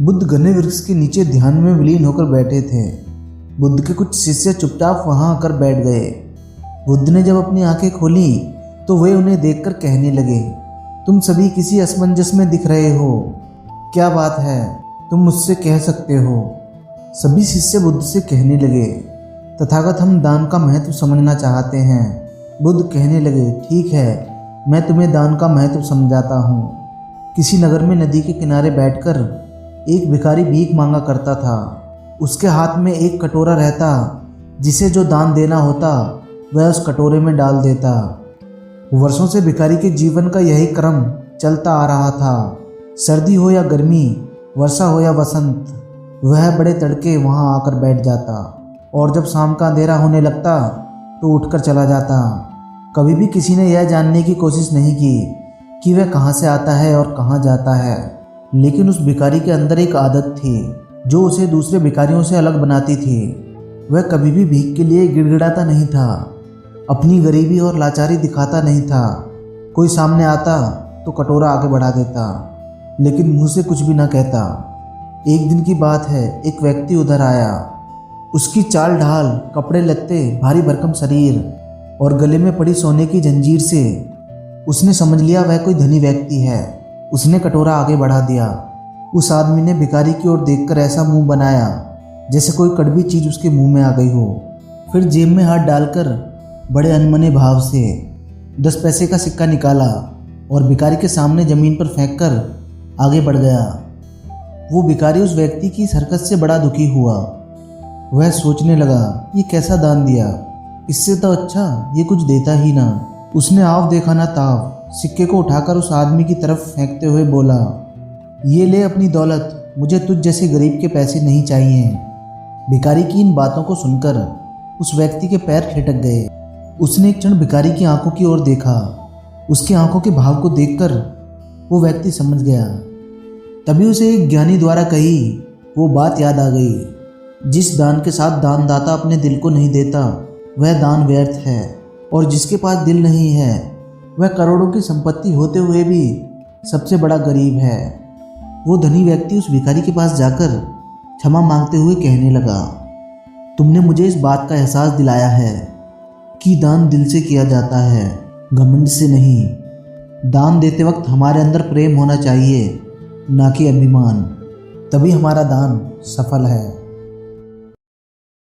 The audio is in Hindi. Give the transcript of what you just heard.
बुद्ध घने वृक्ष के नीचे ध्यान में विलीन होकर बैठे थे। बुद्ध के कुछ शिष्य चुपचाप वहां आकर बैठ गए। बुद्ध ने जब अपनी आंखें खोली तो वे उन्हें देखकर कहने लगे, तुम सभी किसी असमंजस में दिख रहे हो। क्या बात है, तुम मुझसे कह सकते हो। सभी शिष्य बुद्ध से कहने लगे, तथागत हम दान का महत्व समझना चाहते हैं। बुद्ध कहने लगे, ठीक है, मैं तुम्हें दान का महत्व समझाता हूँ। किसी नगर में नदी के किनारे बैठकर एक भिखारी भीख मांगा करता था। उसके हाथ में एक कटोरा रहता, जिसे जो दान देना होता वह उस कटोरे में डाल देता। वर्षों से भिखारी के जीवन का यही क्रम चलता आ रहा था। सर्दी हो या गर्मी, वर्षा हो या वसंत, वह बड़े तड़के वहां आकर बैठ जाता और जब शाम का अंधेरा होने लगता तो उठकर चला जाता। कभी भी किसी ने यह जानने की कोशिश नहीं की कि वह कहाँ से आता है और कहाँ जाता है, लेकिन उस भिखारी के अंदर एक आदत थी जो उसे दूसरे भिखारियों से अलग बनाती थी। वह कभी भी भीख के लिए गिड़गिड़ाता नहीं था, अपनी गरीबी और लाचारी दिखाता नहीं था। कोई सामने आता तो कटोरा आगे बढ़ा देता, लेकिन मुंह से कुछ भी ना कहता। एक दिन की बात है, एक व्यक्ति उधर आया। उसकी चाल ढाल, कपड़े लत्ते, भारी भरकम शरीर और गले में पड़ी सोने की जंजीर से उसने समझ लिया वह कोई धनी व्यक्ति है। उसने कटोरा आगे बढ़ा दिया। उस आदमी ने भिखारी की ओर देखकर ऐसा मुंह बनाया जैसे कोई कड़वी चीज उसके मुंह में आ गई हो। फिर जेब में हाथ डालकर बड़े अनमने भाव से 10 पैसे का सिक्का निकाला और भिखारी के सामने जमीन पर फेंककर आगे बढ़ गया। वो भिखारी उस व्यक्ति की इस हरकत से बड़ा दुखी हुआ। वह सोचने लगा, ये कैसा दान दिया, इससे तो अच्छा ये कुछ देता ही ना। उसने आव देखा ना ताव, सिक्के को उठाकर उस आदमी की तरफ फेंकते हुए बोला, ये ले अपनी दौलत, मुझे तुझ जैसे गरीब के पैसे नहीं चाहिए। भिखारी की इन बातों को सुनकर उस व्यक्ति के पैर ठिठक गए। उसने एक क्षण भिखारी की आंखों की ओर देखा। उसकी आंखों के भाव को देखकर वो व्यक्ति समझ गया। तभी उसे एक ज्ञानी द्वारा कही वो बात याद आ गई, जिस दान के साथ दानदाता अपने दिल को नहीं देता वह दान व्यर्थ है, और जिसके पास दिल नहीं है वह करोड़ों की संपत्ति होते हुए भी सबसे बड़ा गरीब है। वो धनी व्यक्ति उस भिखारी के पास जाकर क्षमा मांगते हुए कहने लगा, तुमने मुझे इस बात का एहसास दिलाया है कि दान दिल से किया जाता है, घमंड से नहीं। दान देते वक्त हमारे अंदर प्रेम होना चाहिए, ना कि अभिमान। तभी हमारा दान सफल है।